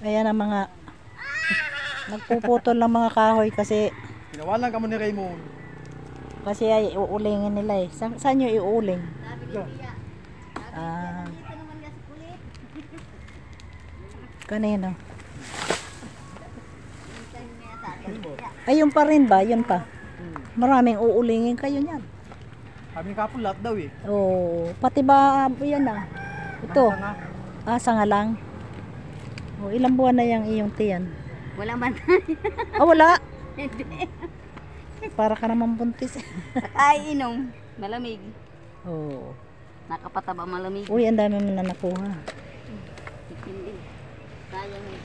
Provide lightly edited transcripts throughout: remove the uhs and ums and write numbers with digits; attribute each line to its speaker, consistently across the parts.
Speaker 1: Ayan ang mga nagpuputol ng mga kahoy kasi
Speaker 2: Tinawalan ka mo ni Raymond.
Speaker 1: kasi ay uulingin nila eh. Saan nyo iuuling? Ah, kanino? Ayun pa rin ba? Yun pa. Maraming uulingin kayo niyan.
Speaker 2: Kaming kapon lahat daw eh.
Speaker 1: Oo, pati ba yan ah. Ito.
Speaker 2: Sanga.
Speaker 1: Sanga lang. Oh, ilang buwan na yung iyong tiyan?
Speaker 3: Wala man.
Speaker 1: Wala.
Speaker 3: Hindi.
Speaker 1: Para ka naman buntis.
Speaker 3: Ay, inom. Malamig.
Speaker 1: Oo.
Speaker 3: Nakapataba malamig.
Speaker 1: Uy, ang dami mo na nakuha.
Speaker 3: Hindi. Sayang eh.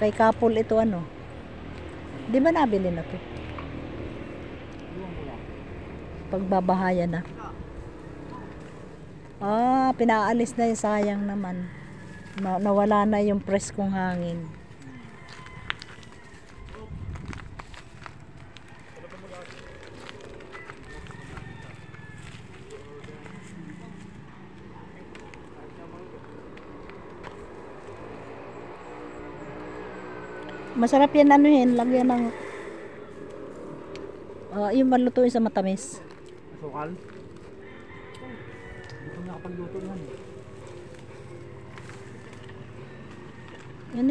Speaker 1: Kay Kapol ito ano? Di ba nabili na to? Pagbabahayan na. Pinaalis na yung sayang naman. Nawala na yung preskong hangin. Masarap yan anuhin, lagyan ng yung malutuin sa matamis.
Speaker 2: Asukal. Hindi ko nakapagluto yan.
Speaker 1: Yan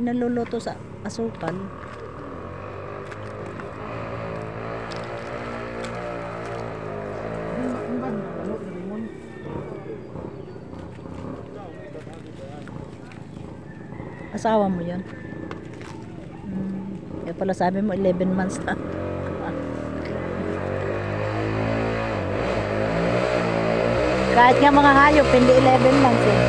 Speaker 1: niluluto sa asukal.
Speaker 2: Yung ba? Ano ni Raymond?
Speaker 1: Asawa mo yan? Kaya pala sabi mo 11 months na. Kahit nga mga hayop, hindi 11 months eh.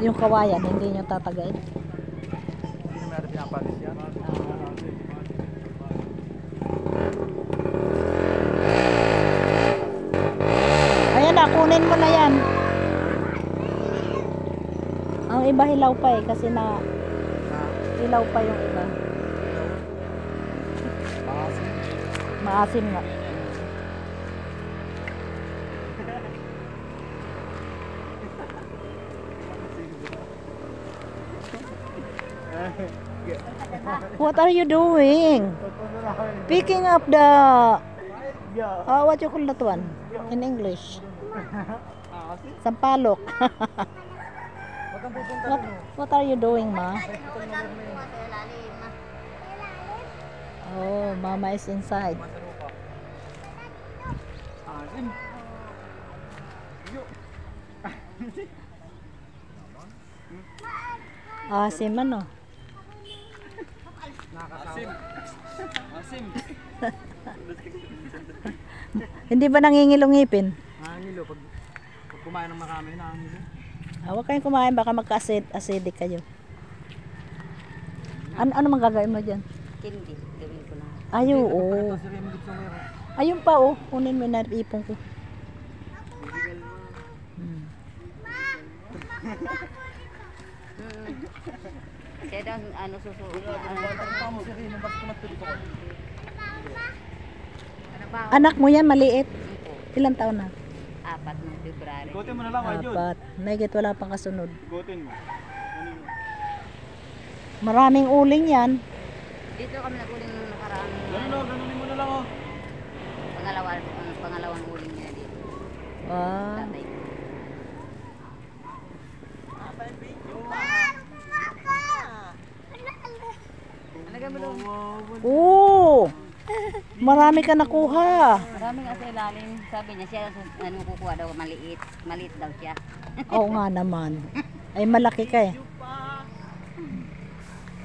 Speaker 1: Yung kawayan, hindi nyo tatagain.
Speaker 2: Hindi na meron pinapalis yan.
Speaker 1: Ayan na, kunin mo na yan. Ang iba hilaw pa eh, kasi na hilaw pa yung iba. Maasim nga. What are you doing? Picking up the what you call that one in English? Sampalok. What are you doing, ma? Oh, mama is inside. Asim ano?
Speaker 2: Asim.
Speaker 1: Hindi ba nangingilong ngipin?
Speaker 2: Nangangilo pag kumain ng marami, nangangilo.
Speaker 1: Huwag kayong kumain, baka magka-acidic kayo. Ano mang gagawin mo dyan?
Speaker 3: Hindi. Gawin ko na.
Speaker 1: Ay, oo.
Speaker 2: Si Raymond dito meron.
Speaker 1: Ayun pa, oh. Kunin mo na ipon ko.
Speaker 3: Kaya daw, susunod na.
Speaker 2: Tama si Raymond, basta kumatuloy ko.
Speaker 3: Ano ba?
Speaker 1: Anak mo yan, maliit. Ilang taon na?
Speaker 3: 4 ng February.
Speaker 2: Ikutin mo na lang, Arjun.
Speaker 1: 4. Naigit wala pang kasunod.
Speaker 2: Ikutin mo.
Speaker 1: Maraming uling yan.
Speaker 3: Dito kami naguling nung nakaraang
Speaker 2: Ganunin mo na lang, oh.
Speaker 3: pangalawang uling niya dito. Tatay ko. Ano gamitin mo?
Speaker 1: Oo! Marami ka nakuha.
Speaker 3: Maraming asa ilalim. Sabi niya siya, kukuha daw maliit. Maliit daw siya.
Speaker 1: Oo nga naman. Ay malaki ka eh.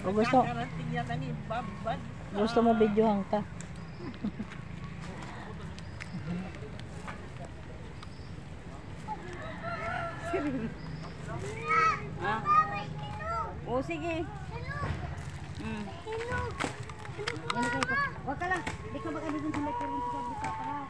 Speaker 1: O gusto mo videohan ka.
Speaker 3: Ha? O sige. Huwag ka lang. Di ka mag-ano dun sa lecture sa sabi sa pa.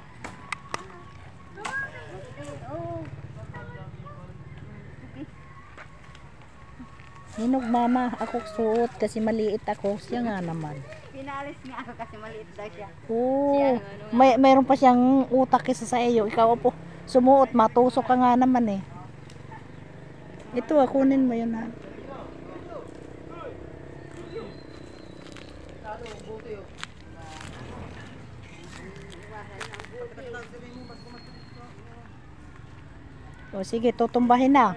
Speaker 1: Hinog mama, ako suot kasi maliit ako. Siya nga naman.
Speaker 3: Pinalis nga ako kasi maliit daw siya.
Speaker 1: Oo. Mayroon pa siyang utak kaysa sa iyo. Ikaw po, sumuot, matusok ka nga naman eh. Ito, kunin mo yun ha. O sige, tutumbahin na.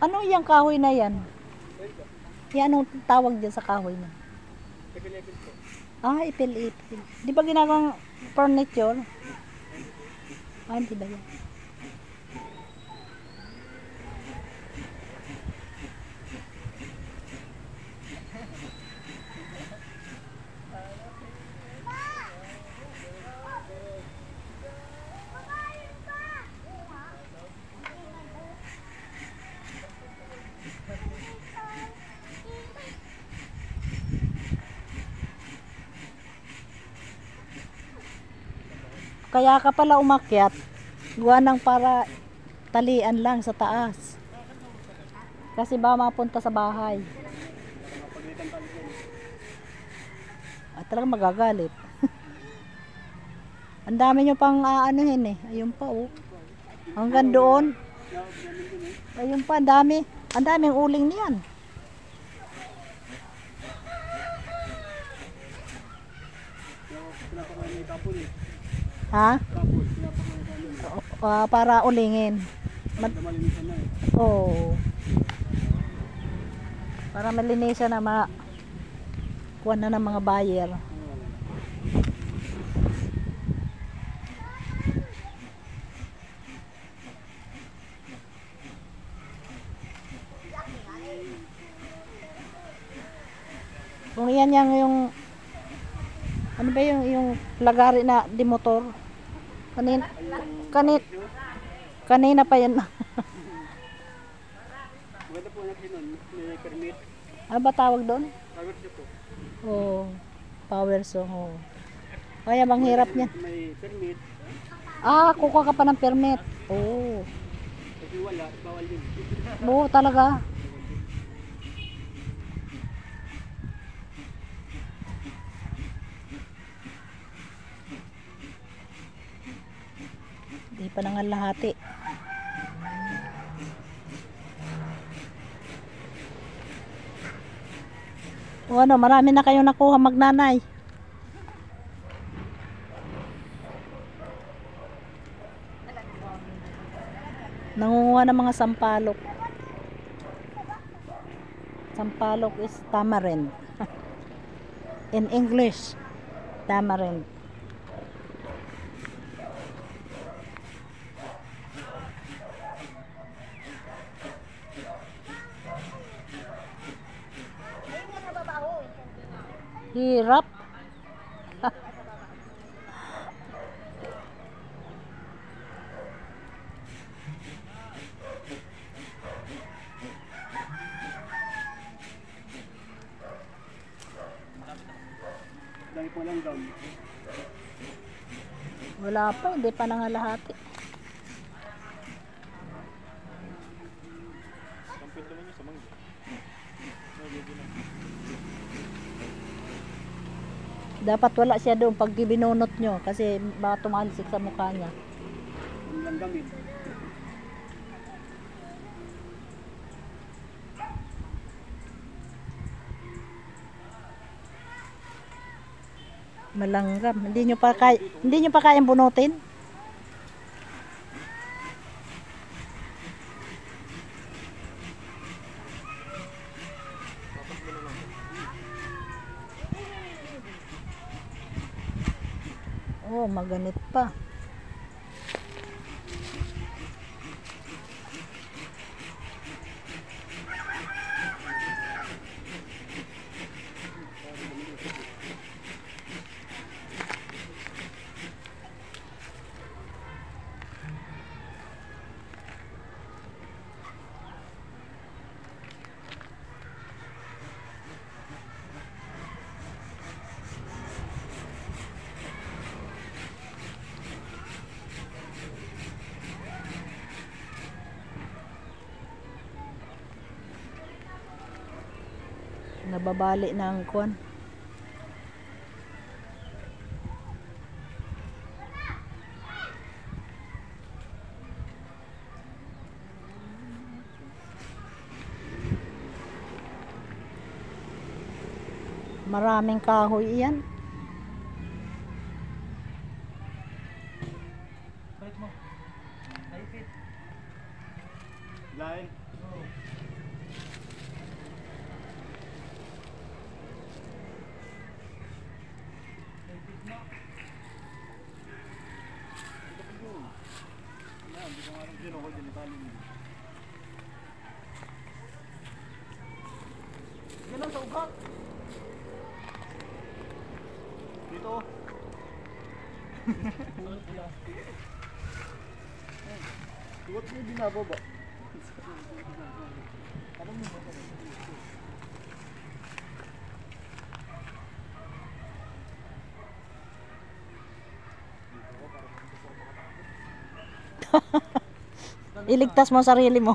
Speaker 1: Ano yung kahoy na yan? Yan, anong tawag dyan sa kahoy na? Ah, ipil-ipil. Di ba ginagawang furniture? Ah, hindi ba yan? Kaya ka pala umakyat, gawa ng para talian lang sa taas. Kasi ba mapunta sa bahay. At talagang magagalit. Ang dami nyo pang aanuhin eh. Ayun pa oh. Hanggang doon. Ayun pa, ang dami. Ang daming uling niyan. Ha? Para ulingin. Oh. Para malinisan na kuha na ng mga buyer. Kung yan yung ano ba yung lagari na di motor? Kanina pa yan.
Speaker 2: Maganda po natin nun, may permit.
Speaker 1: Ano ba tawag doon?
Speaker 2: Power siya po.
Speaker 1: Oh, power saw. Oh. Kaya bang hirap niya?
Speaker 2: May permit.
Speaker 1: Ah, kukuha ka pa ng permit. Oh.
Speaker 2: Kasi wala, bawal yun.
Speaker 1: Oo, talaga. Di pa nangalahati. O ano, marami na kayong nakuha magnanay. Nangunguha ng mga sampalok. Sampalok is tamarind. In English, tamarind. Hirap.
Speaker 2: Dahil po lang down.
Speaker 1: Wala pa, hindi pa nangalahati. Dapat wala siya doon pag binunot nyo kasi baka tumalsik sa mukha niya.
Speaker 2: Ang lang gamit.
Speaker 1: Malanggam. Hindi nyo pa kayang bunutin? Oh, maganit pa. Nababali na ang kwan. Maraming kahoy iyan.
Speaker 2: Balik mo. Naipit. Line. Ganun sa ugat. Dito. Tuwat mo binababa. Parang mo ba?
Speaker 1: Iligtas mo sarili mo.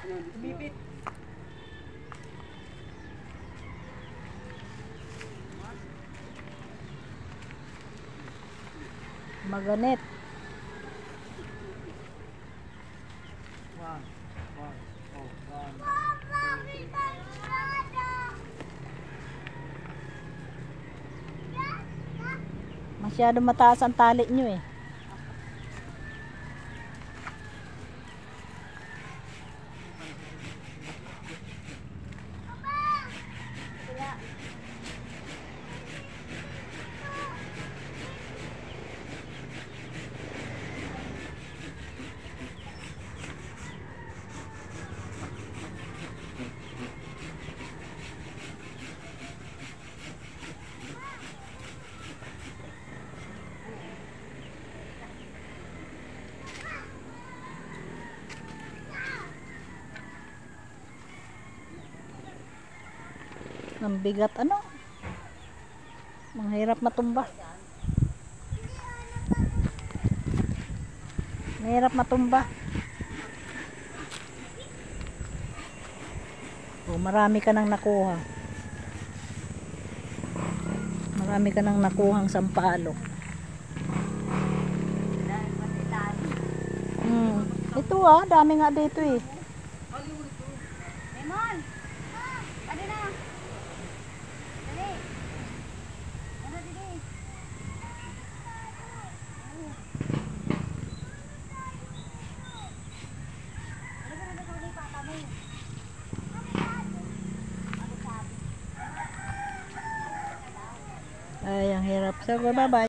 Speaker 2: Tumipit.
Speaker 1: Maganit.
Speaker 2: One.
Speaker 1: Masyado mataas ang tali nyo eh. Ang bigat ano? Mahirap matumba. Mahirap matumba. Oh, marami ka nang nakuha. Marami ka nang nakuhang sampalok. Ito dami nga dito eh.
Speaker 3: Lemon! Ano na? Dali! Ano dali?
Speaker 1: Ay, ang hirap. So, bye-bye.